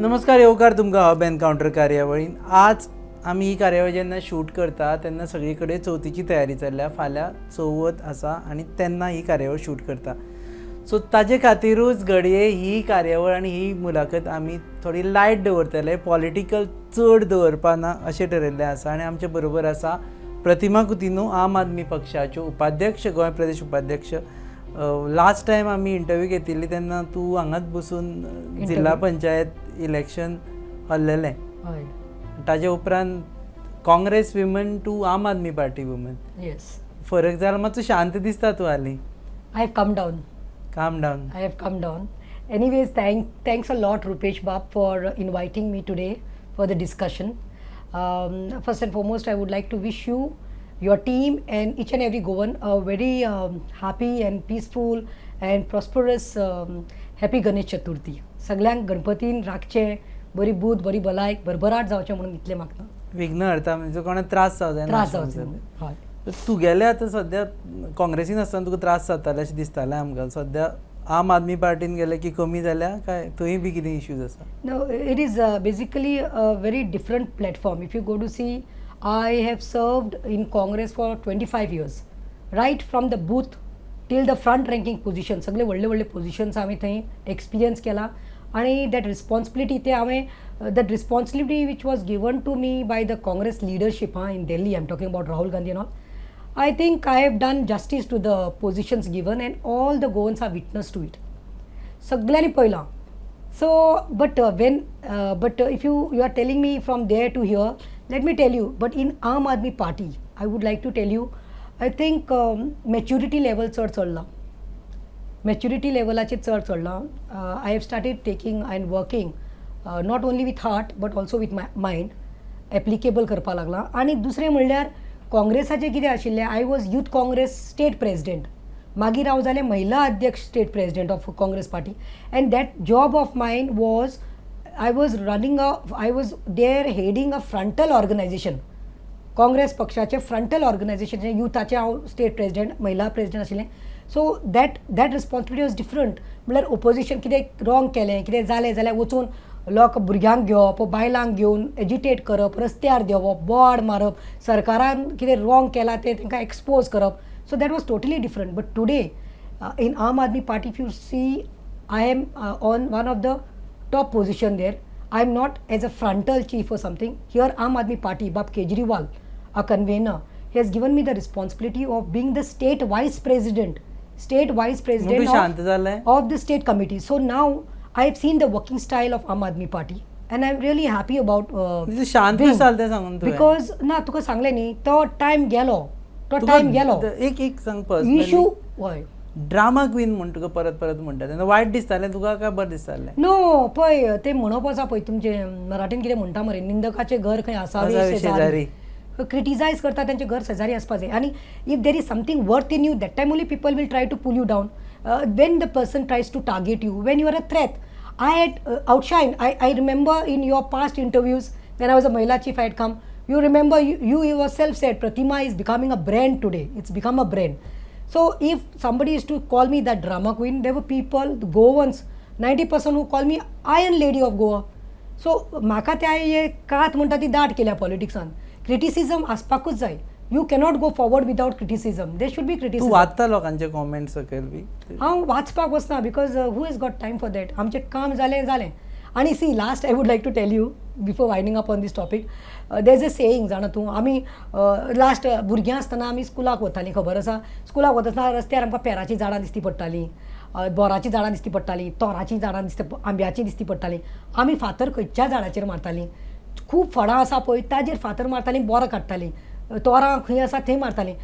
नमस्कार, येवकार तुमकां हब एनकावंटर कार्यावळीन. आज आमी ही कार्यावळ जेन्ना शूट करता तेन्ना सगळे कडेन चवथीची तयारी चल्ल्या. फाल्यां चवथ आसा आनी तेन्ना ही कार्यावळ शूट करता. सो ताजे खातीरूच घडये ही कार्यावळ आनी ही मुलाखत आमी थोडी लायट दवरतले, पॉलिटिकल चड दवरपा ना अशें ठरयल्लें आसा. आनी आमचे बरोबर आसा प्रतिमा कुतिन्हू, आम आदमी पक्षाच्यो उपाध्यक्ष, गोंय प्रदेश उपाध्यक्ष. लास्ट टायम आमी इंटरव्यू घेतिल्ली तेन्ना तूं हांगाच बसून जिल्ला पंचायत इलेक्शन हरलेलें. ताजे उपरांत काँग्रेस विमन टू आम आदमी पार्टी वुमन. Yes. फरक जाला, मातसो शांत दिसता तूं हालीं. I have come down. काम down. I have come down. Anyways, thanks a lot, Rupesh Bab, for inviting me today for the discussion. First and foremost, I would like to wish you, your team, and each and every Goan a very happy and peaceful and prosperous happy Ganesh Chaturthi. सगळ्यांक गणपतीन राखचे, बरी बूद, बरी भलायक, भरभराट जावचें म्हणून इतलें मागता. विघ्न हरता म्हणजे कोणाक त्रास जावं जावचे हय. तुगेले आतां सद्या काँग्रेसीन आसतना तुका त्रास जाताले अशें दिसतालें आमकां. सद्या आम आदमी पार्टीन गेले की कमी जाल्या काय थंय बी कितें इश्यूज आसा? No, it is basically a very different platform. If you go to see, I have served in Congress for 25 years. Right from the booth till the front ranking position, सगळे व्हडले व्हडले पोजिशन्स हांवें थंय experience केला. आणि that responsibility ते हांवें that responsibility which was given to me by the Congress leadership in Delhi. I am talking about Rahul Gandhi and all. I think I have done justice to the positions given and all the Goans are witness to it. सगळ्यांनी पळयलां. So, but if you are telling me from there to here, let me tell you, but in Aam Aadmi Party, I would like to tell you, I think maturity level चड चडला. Maturity levelaचेर चड चडला. I have started taking and working not only with heart but also with my mind, applicable करपा लागला. आनी दुसरें म्हणल्यार काँग्रेसाचें कितें आशिल्लें, I was youth Congress state president, मागीर हांव जालें महिला अध्यक्ष state president of Congress party. And that job of mine was I was there heading a frontal organisation. Congress पक्षाचें फ्रंटल ऑर्गनायझेशन युथाचें हांव स्टेट प्रेसिडेंट, महिला प्रेसिडेंट आशिल्लें. So that responsibility was different. म्हणल्यार ओपोजिशन कितें रॉंग केलें, कितें जालें जाल्यार वचून लोक भुरग्यांक घेवप, बायलांक घेवन एजिटेट करप, रस्त्यार देवप, बोवाड मारप, सरकारान कितें रॉंग केलां तें तांकां एक्सपोज करप. So that was totally different. But today in Aam Aadmi party, if you see, I am on one of the top position there. I am not as a frontal chief or something. Here Aam Aadmi Party, Bab Kejriwal, a convener, he has given me the responsibility of being the state vice president of the state committee. So now I have seen the working style of Aam Aadmi Party and I am really happy about because ना तुका सांगले न्ही, तो time गेलो. एक सांग personally. Issue हय. Drama queen म्हण तुका परत परत म्हणटा तेन्ना वायट दिसतालें तुका काय बरें दिसतालें? नो, पळय तें म्हणप आसा पळय तुमचे मराठीन कितें म्हणटा मरे, निंदकाचें घर खंय आसावे शेजारी. क्रिटिसायज करता तेंचे घर शेजारी आसपा जाय. आनी if there is something worth in you, that time only people will try to pull you down. When the person tries to target you, when you are a threat. I had outshined. I remember in your past interviews when I was a Mahila chief, I had come. You remember you yourself said Pratima is becoming a brand today. It's become a brand. So if somebody is to call me that drama queen, there were people, the Goans, 90% who call me Iron Lady of Goa. So म्हाका त्या हे कात म्हणटा ती दाट केल्या पॉलिटिक्सान. Criticism आसपाकूच जाय. You cannot go forward without criticism. There should be criticism. तू वाचता लोकांचे कॉमेंट्स सकयल बी? हांव वाचपाक वचना because who has got time for that. आमचें काम जालें. आनी see, last I would like to tell you before winding up on this topic, there is a saying, जाणा तूं, आमी लास्ट भुरगीं आसतना आमी स्कुलाक वतालीं, खबर आसा. स्कुलाक वतना रस्त्यार आमकां पेराचीं झाडां दिसती पडटालीं, बोराचीं झाडां दिसती पडटालीं, तोराचीं झाडां आंब्याचीं दिसती पडटालीं. आमी फातर खंयच्या झाडाचेर मारतालीं. खूब फळां आसा पळय ताजेर फातर मारतालीं, बोरां काडटालीं. तोरां खंय आसा थंय मारतालीं.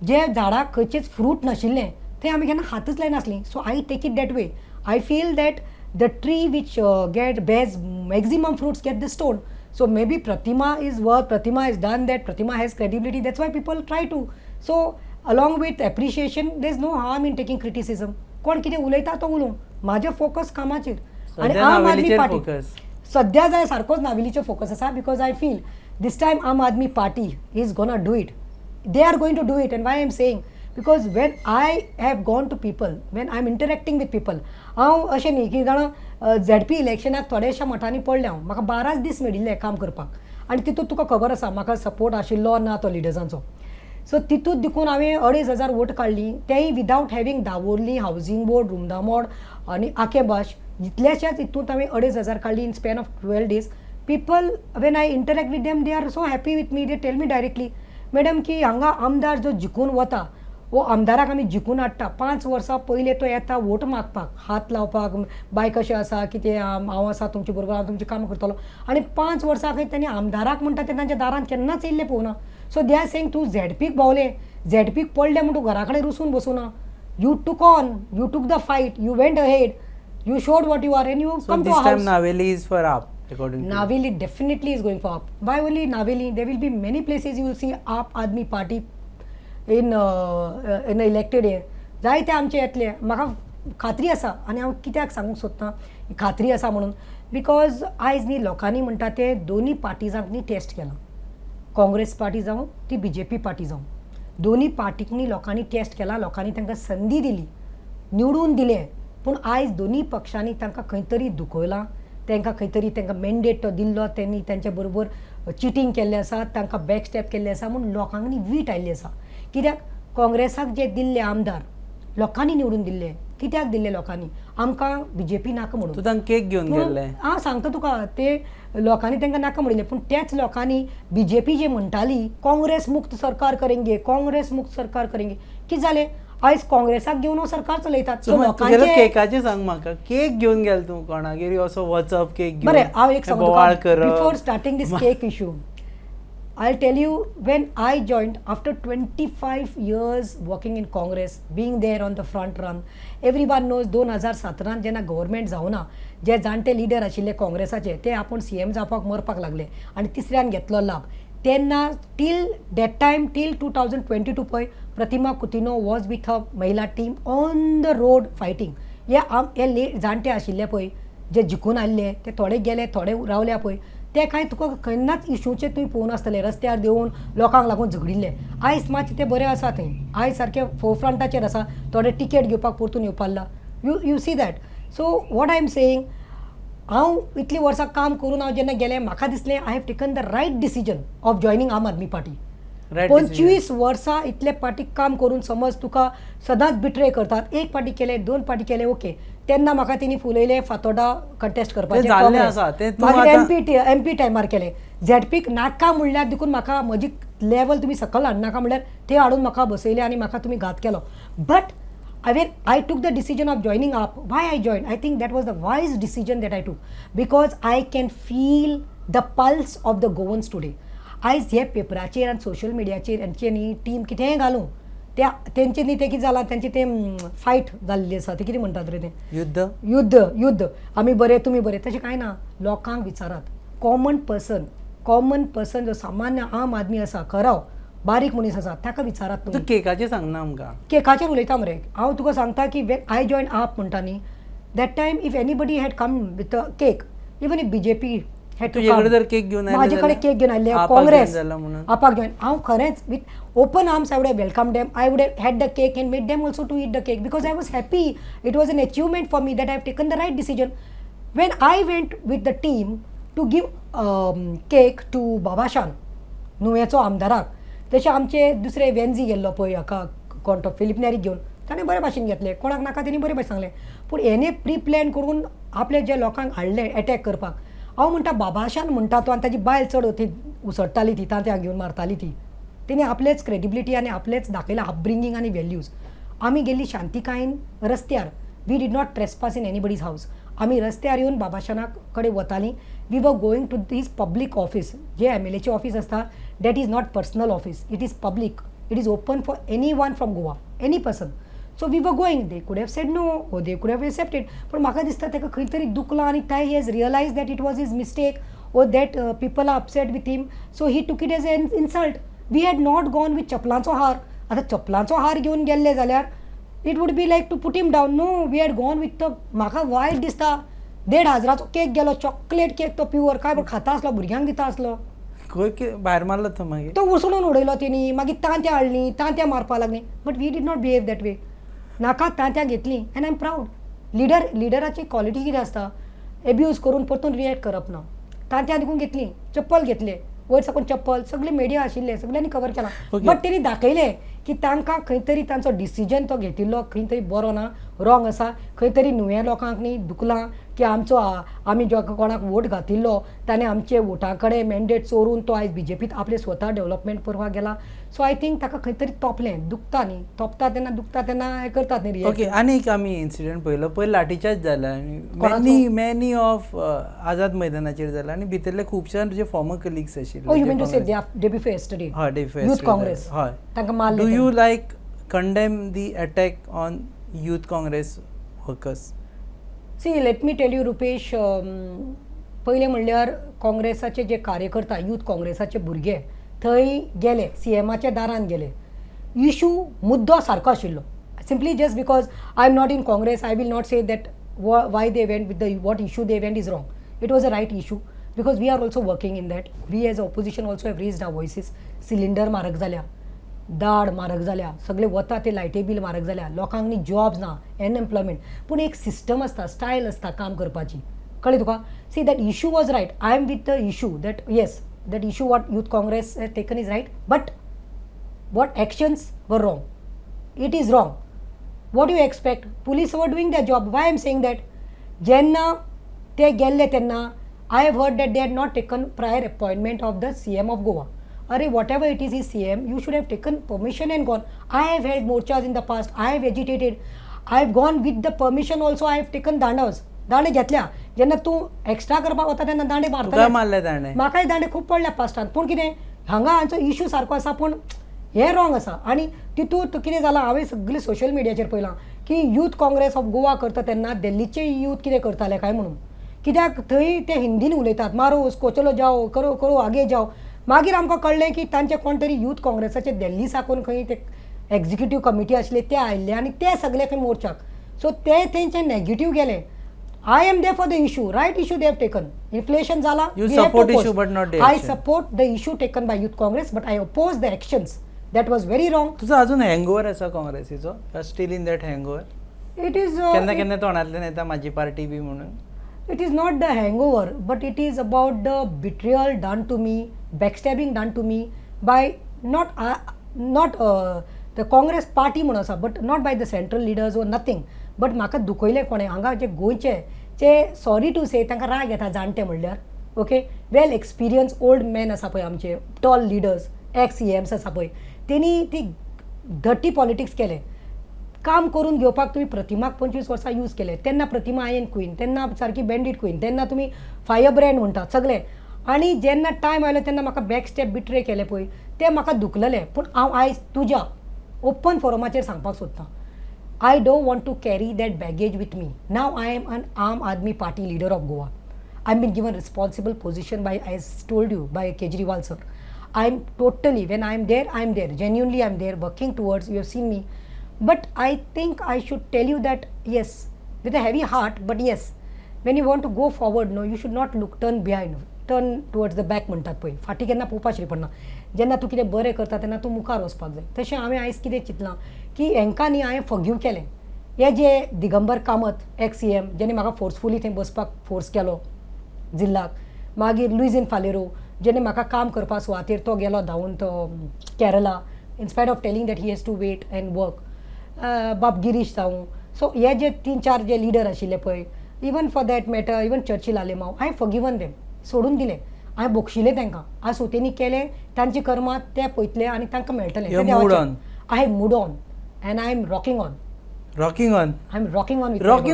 जे झाडाक खंयचेच फ्रूट नाशिल्लें थंय आमी केन्ना हातूच लायनासलीं. So I take it that way. I feel that the tree which bears maximum fruits get the stone. So maybe Pratima has done that. Pratima has credibility. That's why people try to. So along with appreciation, there's no harm in taking criticism. कोण कितें उलयता तो उलोवं, म्हाजें focus कामाचेर. आनी आम Aadmi party सद्या जाय सारकोच नावेलीचेर फोकस आसा. Because I feel this time Aam Aadmi Party is gonna do it. They are going to do it. And why I am saying, because when I have gone to people, when I am interacting with people, हांव अशें न्ही की जाणा Z P इलेक्शनाक थोड्याशा मठांनी पडलें हांव, म्हाका 12 दीस मेळिल्ले काम करपाक आनी तितूंत तुका खबर आसा म्हाका सपोर्ट आशिल्लो ना तो लिडर्सांचो. सो तितूंत देखून हांवें 2,500 वोट काडली, तेंय विदावट हॅविंग दाबोर्ली हावजींग बोर्ड, रुमदामोड आनी आकेबाश, जितल्याशाच हितूंत हांवें 2,500 काडली in span of 12 days. People when I interact with them they are so happy with me, they tell me directly madam की हांगा आमदार जो जिखून वता वो आमदाराक आमी जिखून हाडटा. 5 वर्सां पयलीं तो येता वोट मागपाक, हात लावपाक, बाय कशें आसा कितें, हांव आसा तुमचे बरोबर, हांव तुमचें काम करतलो, आनी 5 वर्सां खंय तांणी आमदाराक म्हणटा ते तांच्या दारान केन्नाच येयल्ले पळोवना. सो दे आर सेंग तूं झेडपीक भोंवलें, झेडपीक पडलें म्हणून तूं घरा कडेन रुसून बसूना. You took on, you took the fight, you went ahead, you showed what you are and you So come to this a time house. Naveli is for AAP according to you. Naveli definitely is going for AAP. Why only Naveli? There will be many places you will see AAP Admi Party in the elected year. जायते आमचे येतले, म्हाका खात्री आसा आनी हांव कित्याक सांगूंक सोदतां ही खात्री आसा म्हणून, बिकॉज आयज न्ही लोकांनी म्हणटा ते दोनी पार्टिजांक न्ही टेस्ट केला, काँग्रेस पार्टी जावं ती BJP पार्टी जावं, दोनी पार्टीक न्ही लोकांनी टेस्ट केला, लोकांनी तांकां संदी दिली, निवडून दिले. पूण आयज दोनी पक्षांनी तांकां खंय तरी दुखयलां, तांकां खंय तरी तांकां मॅन्डेट तो दिल्लो, तेणी तांच्या बरोबर चिटींग केल्लें आसा, तांकां बॅकस्टॅप केल्लें आसा म्हणून लोकांक न्ही वीट आयिल्ली आसा. कित्याक काँग्रेसाक जे दिल्ले आमदार लोकांनी निवडून दिल्ले, कित्याक दिल्ले लोकांनी, आमकां BJP नाका म्हणून. तूं तांकां केक घेवन गेल्ले. हांव सांगता तुका, ते लोकांनी तांकां नाका म्हणिल्लें, पूण त्याच लोकांनी BJP जे म्हणटाली काँग्रेस मुक्त सरकार करेंगे, काँग्रेस मुक्त सरकार करेंगे, कितें जालें, आयज काँग्रेसाक घेवन हो सरकार चलयतात. सो तुगेलो केकाचें सांग म्हाका, केक घेवन गेल तूं कोणागेर असो वचप केक घेवन? बरें, हांव एक बोवाळ सांगता करप. Before starting this cake issue, I'll tell you, when I joined after 25 years working in Congress, being there on the front run, everyone knows 2017 जेन्ना गव्हर्मेंट जावना, जे जाणटे लिडर आशिल्ले काँग्रेसाचे ते आपूण CM जावपाक मरपाक लागले आनी तिसऱ्यान घेतलो लाभ. तेन्ना टील दॅट टायम, टील 2022 पळय, प्रतिमा कुतिनो वॉज विथ अ महिला team on the road fighting. हे जाणटे आशिल्ले पळय, जे जिखून आयिल्ले, ते थोडे गेले, थोडे रावल्या पळय, ते कांय तुका केन्नाच इशूचे तुवें पळोवन आसतले, रस्त्यार देंवन लोकांक लागून झगडिल्ले. आयज मातशें ते बरें आसा थंय, आयज सारके फोरफ्रंटाचेर आसा, थोडे टिकेट घेवपाक परतून येवपाक you see that. So what I am saying, हांव इतलीं वर्सां काम करून हांव जेन्ना गेलें, म्हाका दिसलें I have taken the right decision of joining Aam Aadmi party. 25 वर्सां इतले पार्टीक काम करून समज तुका सदांच बिट्रे करतात, एक पार्टी केले, 2 पार्टी केले, ओके, तेन्ना म्हाका तेणी फुलयले फातोर्डा कंटेस्ट करपाचें, मागीर MP टायमार केले. झेडपीक नाका म्हणल्यार देखून म्हाका म्हजी लेवल तुमी सकयल हाडनाका म्हणल्यार ते हाडून म्हाका बसयले आनी म्हाका तुमी घात केलो. But I took the decision of joining AAP. Why I joined? I think that was the wise decision that I took, because I can feel the pulse of the Goans today. आयज हे पेपराचेर आनी social मिडियाचेर यांचे न्ही team कितेंय घालूं, त्या तेंचे न्ही ते कितें जालां, तेंचे ते फायट जाल्ली आसा, ते कितें म्हणटात रे, ते युद्ध, आमी बरे तुमी बरे, तशें कांय ना. लोकांक विचारात, कॉमन पर्सन जो सामान्य आम आदमी आसा, खरो बारीक मनीस आसा, ताका विचारात तूं केकाचें सांगना आमकां. केकाचेर उलयता मरे. हांव तुका सांगता की वेन आय जॉयन AAP म्हणटा न्ही, that time if anybody had come with a cake, even if BJP तुजे कडेन जर केक घेवन आयले, माझे कडेन केक घेवन आयले, काँग्रेस आपाक जॉयन, हांव खरेंच with open arms I would have welcome them, I would have had the cake and made them also to eat the cake, because I was happy. It was an achievement for me that I have taken the right decision. When I went with the team to give cake to बाबाशान नुवेचो आमदाराक, तशें आमचे दुसरे वेन्झी गेल्लो पळय, हाका कोण तो फिलीप नॅरीक घेवन, ताणें बरे भाशेन घेतले, कोणाक नाका तेणी बरे भाशेन सांगलें. पूण हेणे प्री प्लॅन करून आपले जे लोकांक हाडले एटॅक करपाक, हांव म्हणटा बाबाशान म्हणटा तो, आनी ताजी बायल चड ती उसळटाली, ती तांत्यांक घेवन मारताली, तेणी आपलेच क्रेडिबिलिटी आनी आपलेच दाखयलें अपब्रिंगींग आनी व्हॅल्यूज. आमी गेल्ली शांतिकायेन रस्त्यार, we did not trespass in anybody's house. आमी रस्त्यार येवन बाबाशाना कडेन वतालीं. We were going to these public office, जे MLAचें ऑफीस आसता, that is not personal office, it is public, it is open for anyone from Goa, any person. So we were going, they could have said no, ओ they could have accepted. पूण म्हाका दिसता ताका खंय तरी दुखलां आनी ताय he has realise that it was his mistake, or that people are upset with him, so he took it as an insult. We had not gone with चपलांचो हार. आतां चपलांचो हार घेवन गेल्ले जाल्यार it would be like to put him down. No, we had gone with the, म्हाका वायट दिसता, 1,500 केक गेलो, चॉकलेट केक, तो प्युअर, काय बरं खाता आसलो, भुरग्यांक दिता आसलो. भायर मारलो तो मागीर तो उसळून उडयलो तेणी मागीर तांत्या हाडलीं तांत्या मारपा लागलीं but we did not behave that way नाका तांत्या घेतलीं एंड आय एम प्राऊड लिडराची क्वॉलिटी कितें आसता एब्यूज करून परतून रिएक्ट करप ना तांत्या देखून घेतलीं चप्पल घेतले वयर साकून चप्पल सगळे मिडिया आशिल्ले सगळ्यांनी कवर केला बट तेणी दाखयलें की तांकां खंय तरी तांचो डिसिजन तो घेतिल्लो खंय तरी बरो ना रॉंग आसा खंय तरी नुवें लोकांक न्ही दुखलां की आमी जो कोणाक वोट घातिल्लो ताणें आमचे वोटां कडेन मॅन्डेट चोरून तो आयज बीजेपीत आपले स्वता डेव्हलपमेंट करपाक गेला सो आय थिंक ताका खंय तरी तोपलें दुखता न्ही तोपता तेन्ना हें करतात न्ही ओके आनी एक आमी इन्सिडंट पळयलो पयलीं लाठीचार्ज जाला मॅनी ऑफ आझाद मैदानाचेर जाला आनी भितरले खुबशे जे फॉर्मर कलिग्स आशिल्ले you mean to say day before yesterday हय डे यूथ काँग्रेस हय तांकां मारले do you like condemn the attack on youth Congress workers see let me tell you Rupesh पयलें म्हणल्यार काँग्रेसाचे जे कार्यकर्ता यूथ काँग्रेसाचे भुरगे थंय गेले CMच्या दारान गेले इशू मुद्दो सारको आशिल्लो simply just because I am not in Congress I will not say that why they went with the what issue they went is wrong it was a right issue because we are also working in that we as opposition also have raised our voices cylinder म्हारग जाल्या दाड म्हारग जाल्या सगळे वता ते लायटी bill म्हारग जाल्या लोकांक न्ही जॉब्स ना अनएम्प्लॉयमेंट पूण एक सिस्टम आसता स्टायल आसता काम करपाची कळ्ळें तुका see that issue was right I am with the issue that yes that issue what youth Congress has taken is right but what actions were wrong it is wrong what you expect police were doing their job why am saying that जेन्ना ते गेल्ले तेन्ना I have heard that they had not taken prior appointment of the CM of Goa अरे whatever it is CM, you should have taken permission and gone. I have held morchas in the past. I have agitated. I have gone with the permission also. I have taken दांडावस दांडे घेतल्या जेन्ना तूं extra करपाक वता तेन्ना दांडे मारता मारले दांडे म्हाकाय दांडे खूब पडल्या पास्टान पूण कितें हांगा हांचो इशू सारको आसा पूण हें रॉंग आसा आनी तितूंत कितें जालां हांवें सगळें सोशल मिडियाचेर पळयलां की यूथ काँग्रेस ऑफ गोवा करता तेन्ना दिल्लीचे यूथ कितें करताले काय म्हणून कित्याक थंय ते हिंदीन उलयतात मारो कोचलो जाओ करो करो आगे जाओ मागीर आमकां कळ्ळें की तांचे कोण तरी यूथ काँग्रेसाचे दिल्ली साकून खंय ते एक्झिक्युटीव कमिटी आसले ते आयिल्ले आनी ते सगळे खंय मोर्चाक सो ते तेंचे नेगेटीव गेले I am there for the issue right issue they have taken inflation जाला I support the issue taken by youth Congress but I oppose the actions that was very wrong तुजो अजून हँगओवर आसा काँग्रेसीचो still in that hangover it is केन्ना केन्ना तोंडांतल्यान येता म्हाजी पार्टी बी म्हणून It is not the hangover, but it is about the betrayal done to me, backstabbing done to me by not the Congress party म्हणून आसा, but not by the central leaders or nothing. But म्हाका दुखयलें कोणें हांगा जे गोंयचे जे sorry to से तांकां राग येता जाणटे म्हणल्यार ओके वेल एक्सपिरियन्स ओल्ड मॅन आसा पळय आमचे टॉल लिडर्स एक्स CMs आसा पळय तेणी ती धट्टी पॉलिटिक्स केलें काम करून घेवपाक तुम्ही प्रतिमाक 25 वर्सां यूज केले तेन्ना प्रतिमा आयन क्वीन तेन्ना सारकी बँडीट क्वीन तेन्ना तुम्ही फायर ब्रँड म्हणटात सगळे आनी जेन्ना टायम आयलो तेन्ना म्हाका बॅक स्टेप बिट्रे केले पळय ते म्हाका दुखलेले पूण हांव आयज तुज्या ओपन फोरमाचेर सांगपाक सोदतां I don't want to carry that baggage with me now I am an Aam Aadmi party leader of Goa I am been given responsible position by I told you by Kejriwal sir I am totally when I am there genuinely I am there working towards you have seen me But I think I should tell you that yes, with a heavy heart, but yes, when you want to go forward, no, you should not turn behind, turn towards the back म्हणटात पळय फाटी केन्ना पळोवपाची पडना जेन्ना तूं कितें बरें करता तेन्ना तूं मुखार वचपाक जाय तशें हांवें आयज कितें चिंतलां की हांकां न्ही हांवें फॉरगिव केलें हे जे दिगंबर कामत एक्स CM जेणे म्हाका फोर्सफुली थंय बसपाक फोर्स केलो जिल्लाक मागीर लुईझिन फालेरो जेणे म्हाका काम करपा सुवातेर तो गेलो धांवून तो केरला in spite of telling that he has to wait and work बाब गिरीश जावं सो हे जे 3-4 जे लिडर आशिल्ले पळय even for that matter even Churchill Alemao हांवें फॉरगिवन देम सोडून दिलें हांवें बोक्षिलें तांकां आज तेणी केलें तांची कर्मां ते पळयतले आनी तांकां मेळटलें I have mood on and I am rocking on I am rocking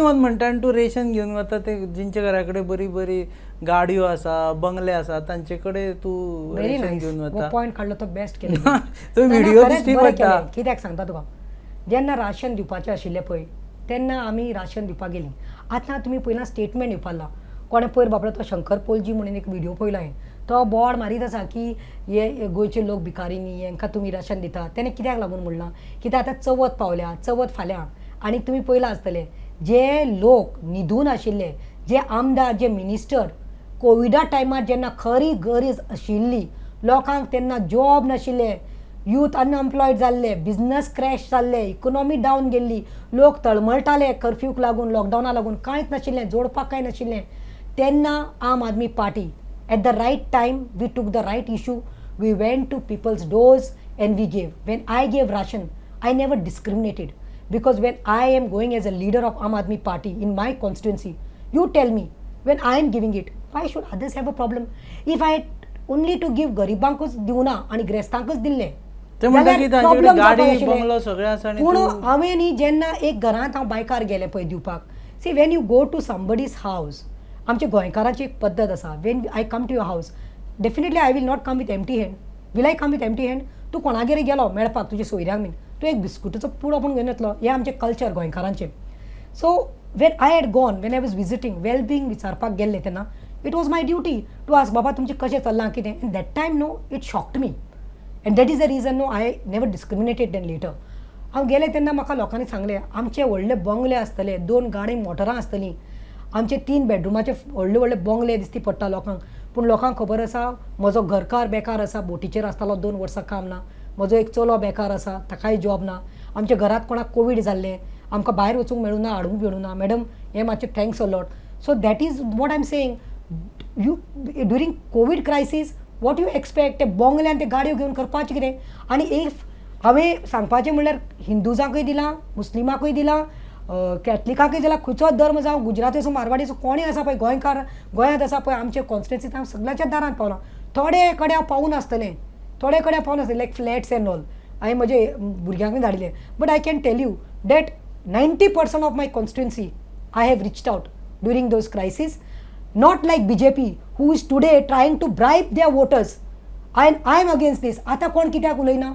on म्हणटा आनी तूं रेशन घेवन वता ते जेंच्या घरा कडेन बरी बरी गाडयो आसा बंगले आसा तांचे कडेन तूं रेशन घेवन वता पॉयंट काडलो तो बेस्ट केलो तो व्हिडिओ दिसती पडटा कित्याक सांगता तुका जेन्ना राशन दिवपाचें आशिल्लें पळय तेन्ना आमी राशन दिवपाक गेलीं आतां तुमी पयलां स्टेटमेंट दिवपाला कोणें पयर बाबडो तो शंकर पोलजी म्हणून एक व्हिडिओ पळयलो हांवें तो बोर्ड मारीत आसा की हे गोंयचे लोक भिकारी न्ही हांकां तुमी राशन दिता तेणें कित्याक लागून म्हणलां कित्याक आतां चवथ पावल्या चवथ फाल्यां आनी तुमी पळयलां आसतलें जे लोक न्हिदून आशिल्ले जे आमदार जे मिनिस्टर कोविडा टायमार जेन्ना खरी गरज आशिल्ली लोकांक तेन्ना जॉब नाशिल्ले, यूथ अनएम्प्लॉयड जाल्ले, बिझनस क्रॅश जाल्ले, इकॉनॉमी डावन गेल्ली, लोक तळमळटाले कर्फ्यूक लागून, लॉकडावनाक लागून, कांयच नाशिल्लें, जोडपाक कांय नाशिल्लें. तेन्ना आम Aadmi party at the right time we took the right issue, we went to people's doors and we gave. When I gave ration, I never discriminated, because when I am going as a leader of Aam Aadmi Party in my constituency, you tell me, when I am giving it, why should others have a problem? If I had only to give गरिबांकूच दिवना आणि ग्रेस्तांकूच दिल्ले, ते म्हणटा की तांचे गाडी bungalow सगळें आसा आनी पूण हांवें न्ही जेन्ना एक घरांत हांव बायकार गेलें पळय दिवपाक, see when you go to somebody's house, आमच्या गोंयकारांची एक पद्दत आसा, when I come to your house, definitely I will not come with empty hand. Will I come with empty hand? तूं कोणागेर गेलो मेळपाक तुज्या सोयऱ्यांक बीन, तूं एक बिस्कुटाचो पुडो पण घेवन येतलो. हें आमचें कल्चर गोंयकारांचें. So when I had gone, when I was visiting, well being विचारपाक गेल्ले तेन्ना it was my duty to ask बाबा तुमचें कशें चल्लां कितें. And that time no it shocked me, and that is the reason no I never discriminated then later. हांव गेले तेन्ना म्हाका लोकांनी सांगलें आमचे व्हडले बंगले आसतले, 2 गाडी मोटरां आसतलीं, आमचे 3 बेडरुमाचे व्हडले व्हडले बंगले दिसती पडटा लोकांक. पूण लोकांक खबर आसा म्हजो घरकार बेकार आसा, बोटीचेर आसतालो 2 वर्सां काम ना, म्हजो एक चलो बेकार आसा, ताकाय जॉब ना, आमच्या घरांत कोणाक कोवीड जाल्लें, आमकां भायर वचूंक मेळूना, हाडूंक मेळूना. मॅडम हें मातशें thanks a lot. So that is what I am saying. You during Covid crisis what you expect, ते बंगल्यान ते गाडयो घेवन करपाचें कितें. आनी इफ हांवें सांगपाचें म्हणल्यार हिंदुजांकूय दिलां, मुस्लिमाकूय दिलां, कॅथलिकाकूय दिला, खंयचोच धर्म जावं, गुजराती आसूं, मारवाडी आसूं, कोणूय आसा पळय, गोंयकार गोंयांत आसा पळय, आमचे कॉन्स्टिट्युन्सींत हांव सगळ्याच्या दारांत पावलां. थोडे कडेन हांव पावून आसतलें, थोडे कडेन हांव पावून आसतलें, लायक फ्लॅट्स एंड ऑल, हांवें म्हजे भुरग्यांकूय धाडिल्ले. But I can tell you that 90% of my constituency I have reached out during those crisis. Not like BJP who is today trying to bribe their voters. I am against this. आतां कोण कित्याक उलयना?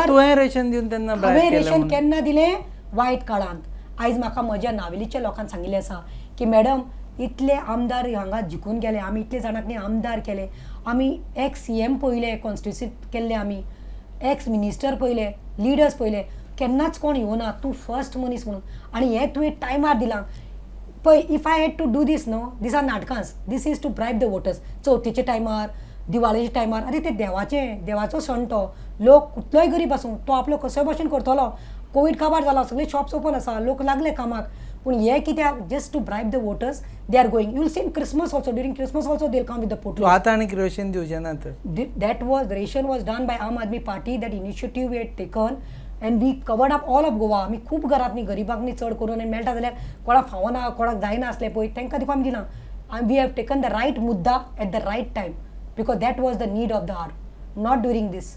तुवें ration दिवन तेन्ना हांवें ration केन्ना दिलें? वायट काळांत. आयज म्हाका म्हज्या नावेलीच्या लोकांक सांगिल्लें आसा की मॅडम इतले आमदार हांगा जिखून गेले, आमी इतले जाणांक न्ही आमदार केले, आमी एक्स CM पळयले, कॉन्स्टिट्युन्सींत केल्ले, आमी एक्स मिनिस्टर पळयले, लिडर्स पळयले, केन्नाच कोण येवना, तूं फर्स्ट मनीस म्हणून. आनी हें तुवें टायमार दिलां पळय. If I had to do this न्हू, दीस आर नाटकांस, this is to bribe the voters. चवथीचे टायमार, दिवाळेच्या टायमार, अरे ते देवाचो सण तो. लोक कुठलोय गरीब आसूं तो आपलो कसोय भाशेन करतलो. कोवीड काबार जाला, सगळे शॉप्स ओपन आसा, लोक लागले कामाक. पूण हे कित्याक? Just to bribe the voters they are going. You will see in Christmas also, during Christmas also they will come with the पोटलो. आतां आनी रेशन दिवचें ना तर. That was, the ration was done by Aam Aadmi Party, that initiative we had taken and we covered up all of Goa. आमी खूब घरांतनी गरिबांक चड करून मेळटा जाल्यार कोणाक फावना, कोणाक जायना आसलें पळय तांकां दिवपाक आमी दिलां. And we have taken the right मुद्दा at the right time, because that was the need of the hour, not during this.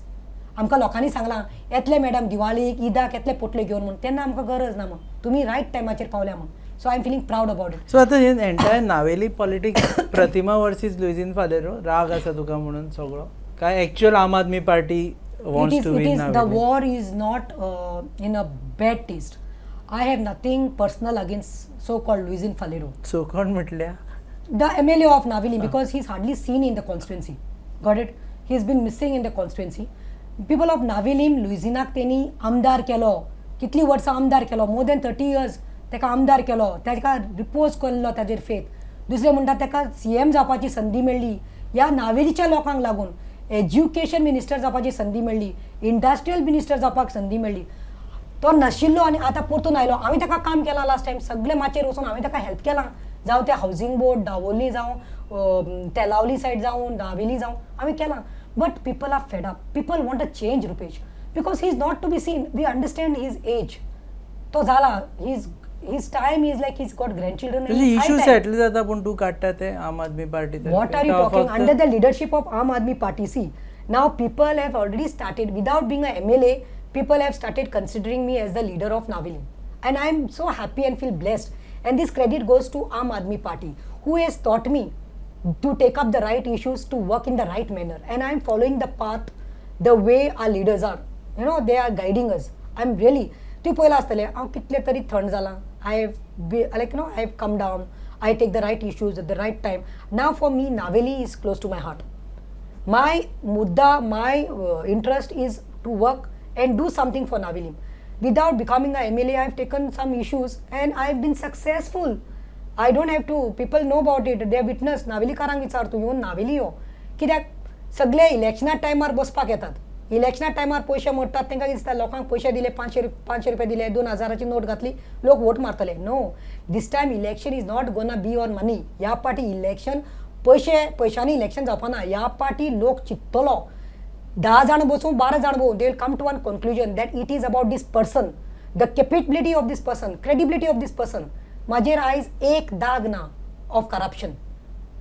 आमकां लोकांनी सांगलां येतले मॅडम दिवाळीक, ईदाक येतले पोटले घेवन म्हणून, तेन्ना आमकां गरज ना म्हणून. तुमी रायट टायमाचेर पावल्या म्हणून. So I am feeling proud about it. So आतां हे entire Navelim politics Pratima versus Luizinho Faleiro, राग आसा तुका म्हणून सगळो, काय actual Aam Aadmi Party wants to win Navelim? The war is not in a bad taste. I have nothing personal against so-called Luizin Falero. So कोण म्हटल्या? The MLA of Navili, because he's hardly seen in the constituency. Got it? He's been missing in the constituency. People of Navilim, Luizinak तेणी आमदार केलो, कितली वर्सां आमदार केलो, more than 30 years ताका आमदार केलो, ताका रिपोज केल्लो ताजेर फेथ. दुसरें म्हणटा ताका CM जावपाची संदी मेळ्ळी, ह्या नावेलीच्या लोकांक लागून. एज्युकेशन मिनिस्टर जावपाची संदी मेळ्ळी, इंडस्ट्रियल मिनिस्टर जावपाक संदी मेळ्ळी. तो नाशिल्लो आनी आतां परतून आयलो. हांवें ताका काम केलां लास्ट टायम, सगळे माचयेर वचून हांवें ताका हेल्प केलां. जावं ते हावजींग बोर्ड, दावोली जावं, तेलावली सायड जावं, नावेली जावं, हांवें केलां. But people are fed up. People want a change, Rupesh, because he's not to be seen. We understand his age. तो जाला, his time is like he's got grandchildren. Issue settle जाता पूण तूं काडटा ते आम Aadmi party. What are you talking? Under the leadership of Aam Aadmi Party, see, now people have already started, without being a MLA, people have started considering me as the leader of Navili. And I'm so happy and feel blessed. And this credit goes to Aam Aadmi Party, who has taught me to take up the right issues, to work in the right manner. And I'm following the path the way our leaders are. You know, they are guiding us. I'm really, तूं पळयलां आसतलें हांव कितले तरी थंड जालां. I have come down. I take the right issues at the right time. Now for me, Naveli is close to my heart. My mudda, my interest is to work and do something for Naveli. Without becoming a MLA, I've taken some issues and I've been successful. I don't have to, people know about it, they have witnessed. नावेलीकारांक विचार, तूं येवन नावेली यो. कित्याक सगळे इलेक्शना टायमार बसपाक येतात इलेक्शना टायमार पयशे मोडटात तांकां कितें दिसता लोकांक पयशे दिले 500 रुपया दिले 2000ची नोट घातली लोक वोट मारतले no this time election is not gonna be on money ह्या पाटी इलेक्शन पयशांनी इलेक्शन जावपाना ह्या पाटी लोक चिंततलो 10 जाण बसूं 12 जाण बसूं they will come to one conclusion that it is about this person the capability of this person credibility of this person म्हाजेर आयज एक दाग ना ऑफ करप्शन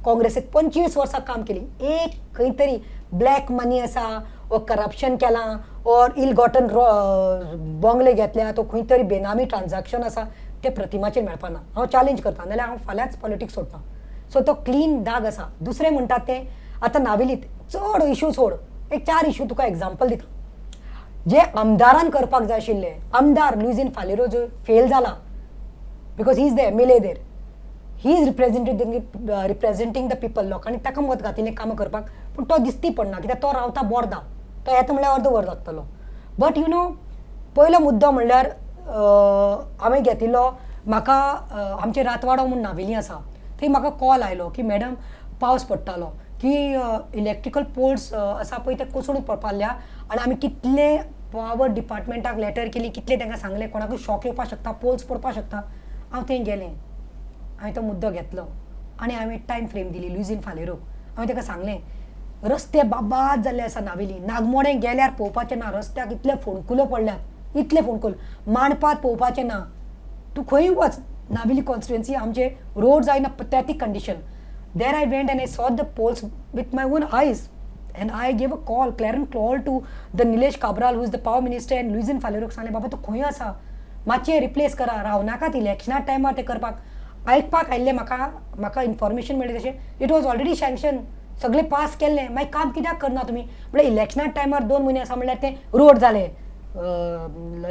काँग्रेसीत 25 वर्सां काम केली एक खंय तरी ब्लॅक मनी आसा वो करप्शन केलां और इल गॉटन बंगले घेतल्या तो खंय तरी बेनामी ट्रान्झॅक्शन आसा ते प्रतिमाचेर मेळपाना हांव चॅलेंज करता नाल्यार हांव फाल्यांच पॉलिटिक्स सोडटा सो तो क्लीन दाग आसा दुसरें म्हणटात ते आतां नावेलीत चड इश्यू सोड एक 4 इश्यू तुका एग्जाम्पल दिता जे आमदारान करपाक जाय आशिल्ले आमदार लुईझीन फालेरो जो फेल जाला because he is the MLA there he is representing the people लोकांनी ताका मत घातिल्लें कामां करपाक पूण तो दिसती पडना कित्याक तो रावता बोर्दा तो येता म्हणल्यार अर्द वर लागतलो बट यू नो पयलो मुद्दो म्हणल्यार हांवें घेतिल्लो म्हाका आमचे रातवाडो म्हूण नावेली आसा थंय म्हाका कॉल आयलो की मॅडम पावस पडटालो की इलेक्ट्रिकल पोल्स आसा पळय ते कोसळून पडपाल्या आनी आमी कितले पावर डिपार्टमेंटाक लेटर केली कितले तांकां सांगलें कोणाकूय शॉक येवपाक शकता पोल्स पडपाक शकता हांव थंय गेलें हांवें तो मुद्दो घेतलो आनी हांवें टायम फ्रेम दिली लुईझीन फालेरोक हांवें ताका सांगलें रस्ते बाबाद जाल्ले आसा नावेली नागमोडे गेल्यार पळोवपाचें ना रस्त्याक इतले फोंडकुलो पडल्यात इतले फोंडकूल मांडपात पळोवपाचें ना तूं खंय वच नावेली कॉन्स्टिट्युएन्सी आमचे roads are in a pathetic condition there I went and I saw the poles with my own eyes and I gave a call clarion call to the Nilesh Cabral who is the power minister and Luizinho फालेरोक सांगलें बाबा तूं खंय आसा मातशें replace करा रावनाकात इलेक्शना टायमार ते करपाक आयकपाक आयिल्लें म्हाका इन्फॉर्मेशन मेळ्ळें तशें इट वॉज ऑलरेडी सँक्शन सगळें पास केल्लें मागीर काम कित्याक करना तुमी म्हणल्यार इलेक्शना टायमार 2 म्हयने आसा म्हणल्यार ते रोड जाले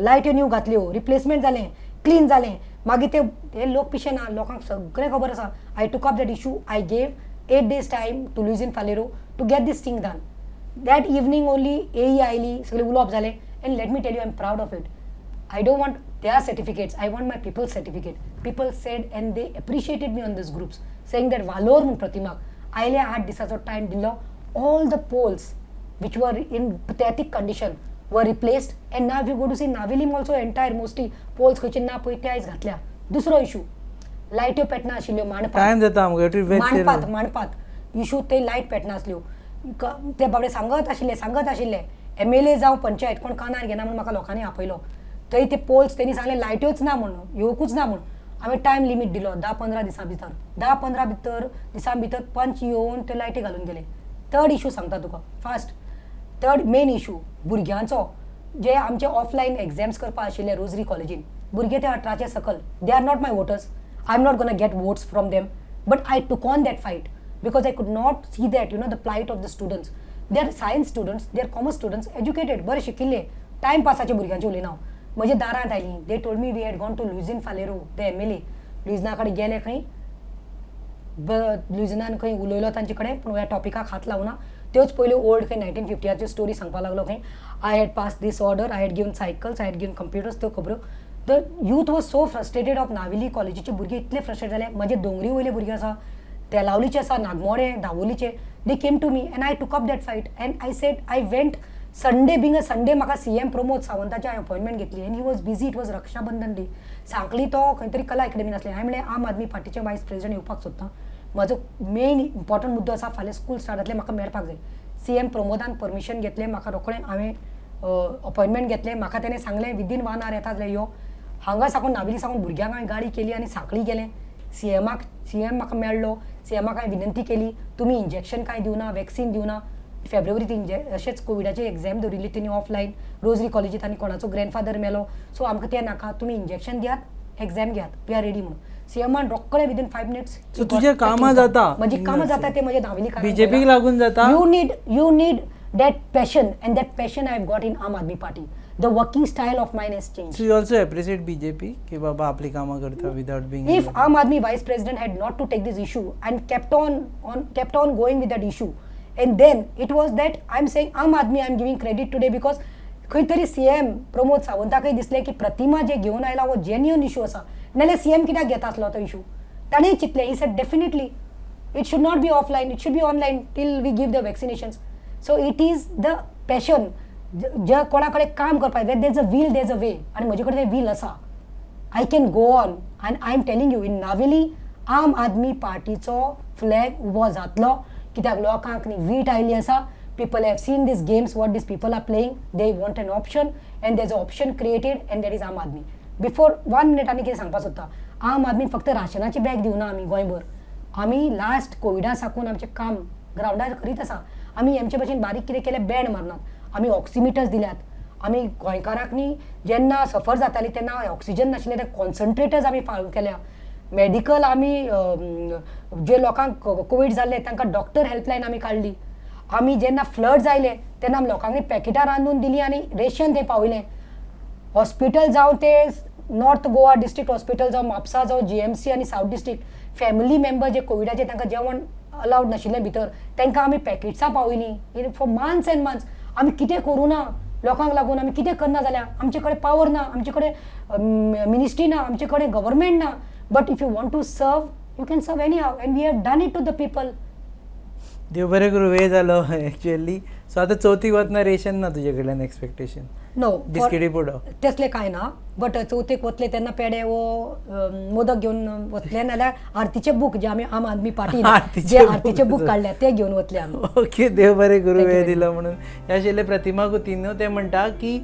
लायट्यो न्यू घातल्यो रिप्लेसमेंट जालें क्लीन जालें मागीर ते लोक पिशे ना लोकांक सगळें खबर आसा I took up that issue I gave 8 days time to Luizinho Faleiro to get this thing done that evening only AE आयली सगळें उलोवप जालें and let me tell you I am proud of it I don't want their certificates. I want my people's certificate. People said and they appreciated me on these groups, saying that Valor mun Pratimak, आयले 8 दिसाचो time दिलो. All the poles which were in pathetic condition were replaced. And now if you go to see Navelim also entire mostly poles खंयचे ना पळय ते आयज घातल्या. दुसरो इशू लायट्यो पेटना आशिल्ल्यो मांडपात. टायम जाता आमकां मांडपात इशू ते लायट पेटना आसल्यो. ते बाबडे सांगत आशिल्ले MLA जावं पंचायत कोण कानार घेना म्हणून म्हाका लोकांनी आपयलो थंय ते पोल्स तेणी सांगले लायट्योच ना म्हणून येवकूच ना म्हणून हांवें टायम लिमीट दिलो 10-15 दिसां भितर 10-15 दिसां भितर पंच येवन ते लायटी घालून गेले. थर्ड इशू सांगता तुका फास्ट थर्ड मेन इशू भुरग्यांचो जे आमचे ऑफलायन एग्जाम्स करपाक आशिल्ले रोजरी कॉलेजीन भुरगे ते 18चे सकल they are not my voters I am not gonna get votes from them but I took on that fight because I could not see that you know the plight of the students they are science students they are commerce students educated बरे शिकिल्ले time पासाचे भुरग्यांचे उलयना हांव म्हजे दारांत आयलीं they told me we had gone to Luizinho Faleiro the MLA लुईझना कडेन गेले खंय लुईझनान खंय उलयलो तांचे कडेन पूण ह्या टॉपिकाक हात लावना त्योच पयल्यो ओल्ड खंय 1950ची स्टोरी सांगपाक लागलो खंय I had pass this order I had given cycles I had given computers त्यो खबरो the youth was so frustrated of Navelim कॉलेजीचे भुरगे इतले फ्रस्ट्रेट जाले म्हजे दोंगरी वयले भुरगे आसा तेलावलीचे आसा नागमोडे दावोलीचे they came to me and I took up that fight and I said I went Sunday being a Sunday म्हाका CM प्रमोद सावंताची हांवें अपॉयंटमेंट घेतली and he was busy it was Rakshabandhan day सांकली तो खंय तरी कला अकॅडमीन आसलें हांवें म्हणलें आम आदमी पार्टीचे वायस प्रेसिडेंट येवपाक सोदता म्हजो मेन इम्पॉर्टंट मुद्दो आसा फाल्यां स्कूल स्टार्ट जातलें म्हाका मेळपाक जाय CM प्रमोदान परमिशन घेतलें म्हाका रोखडें हांवें अपॉयंटमेंट घेतलें म्हाका ताणें सांगलें विदीन 1 hour येता जाल्यार यो हांगा साकून नावेली साकून भुरग्यांक हांवें गाडी केली आनी सांकळी गेलें CM म्हाका मेळ्ळो CMाक हांवें विनंती केली तुमी इंजेक्शन कांय दिवना वॅक्सीन दिवना फेब्रुवारीत अशेंच कोविडाची एग्जाम दवरिल्ली तेणी ऑफलायन रोजरी कॉलेजीत आनी कोणाचो ग्रँडफादर मेलो सो आमकां तें नाका तुमी इंजेक्शन दियात एक्झाम घेयात वी आर रेडी म्हणून CMान रोखडें विदीन 5 minutes सो तुजें कामां जाता म्हजी कामां जाता ते म्हजे नावेली बीजेपीक लागून जाता you need that passion and that passion I have got in Aam Aadmi Party. The working style of mine has changed. So you also appreciate BJP कि बाबा आपली कामं करता without being. If Aam Aadmi vice president had not to take this issue and kept on going with that issue, and then it was that I'm saying Aam Aadmi I'm giving credit today because खंय तरी CM Pramod सावंताकय दिसलें की प्रतिमा जे घेवन आयला वो genuine issue आसा नाल्यार CM कित्याक घेता आसलो तो इशू ताणेंय चिंतलें he said definitely it should not be offline it should be online till we give the vaccinations so it is the passion ज्या कोणा कडेन काम करपाक there is a will there is a way आनी म्हजे कडेन तें वील आसा I can go on and I am telling you in Navelim Aam Aadmi पार्टीचो flag उबो जातलो कित्याक लोकांक न्ही वीट आयिल्ली आसा people have seen these games what these people are playing they want an option and there's an option created and there is Aam Aadmi before 1 minute आनी कितें सांगपाक सोदता आम आदमी फक्त राशनाची बॅग दिवना आमी गोंयभर आमी लास्ट कोविडा साकून आमचें काम ग्रावंडार करीत आसा आमी हेंचे भशेन बारीक कितें केलें बँड मारनात आमी ऑक्सिमिटर्स दिल्यात आमी गोंयकारांक न्ही जेन्ना सफर जाताली तेन्ना ऑक्सिजन नाशिल्ले ते कॉन्सन्ट्रेटर्स आमी फाळो केल्या मेडिकल आमी जे लोकांक कोवीड जाल्ले तांकां डॉक्टर हेल्पलायन आमी काडली आमी जेन्ना फ्लड्स आयले तेन्ना आमी लोकांनी पॅकेटां रांदून दिली आनी रेशन तें पावयलें हॉस्पिटल जावं ते नॉर्थ गोवा डिस्ट्रिक्ट हॉस्पिटल जावं म्हापसा जावं GMC आनी सावथ डिस्ट्रिक्ट फॅमिली मेंबर जे कोविडाचे तांकां जेवण अलावड नाशिल्लें भितर तांकां आमी पॅकेट्सां पावयलीं फॉर मंथ्स एंड मंथ्स आमी कितें करूं ना लोकांक लागून आमी कितें करना जाल्यार आमचे कडेन पावर ना आमचे कडेन मिनिस्ट्री ना आमचे कडेन गव्हर्मेंट ना but if you want to serve you can serve anyhow and we have done it to the people देव बरें करूं वेळ जालो एक्चुअली सो आतां चवथीक वतना रेशन ना तुजे कडल्यान एक्सपेक्टेशन नो बिस्किटी पुडो तसलें कांय ना बट चवथीक वतले तेन्ना पेडे वो मोदक घेवन वतले नाल्यार आरतीचे बूक जे आमी आम आदमी पार्टी जे आरतीचे बूक काडल्या ते घेवन वतले आमी ओके देव बरें करूं वेळ दिलो म्हणून हे आशिल्ले प्रतिमा कुतीन ते म्हणटा की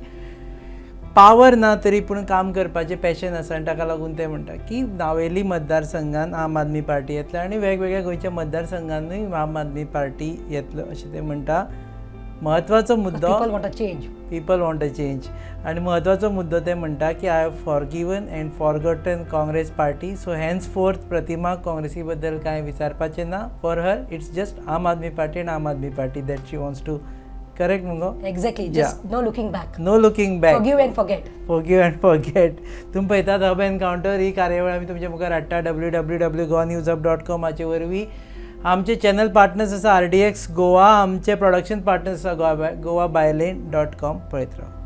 पावर ना तरी पूण काम करपाचें पॅशन आसा आनी ताका लागून ते म्हणटा की नावेली मतदारसंघान आम आदमी पार्टी येतलो आनी वेगवेगळ्या गोंयच्या मतदारसंघांनूय आम आदमी पार्टी येतलो अशें ते म्हणटा म्हत्वाचो मुद्दो people want a change people want a change आनी म्हत्वाचो मुद्दो ते म्हणटा की I have forgiven and forgotten Congress party so henceforth Pratima काँग्रेसी बद्दल कांय विचारपाचें ना फॉर हर इट्स जस्ट आम Aadmi Party and Aam Aadmi Party that she wants to correct मुगो exactly just no looking back no looking back forgive and forget forgive and forget तुमी पळयतात hub encounter ही कार्यावळ आमी तुमच्या मुखार हाडटा www.goanewsup.com हाचे वरवीं आमचे चॅनल पार्टनर्स आसा RDX गोवा आमचे प्रोडक्शन पार्टनर्स आसा goabyline.com पळयत राव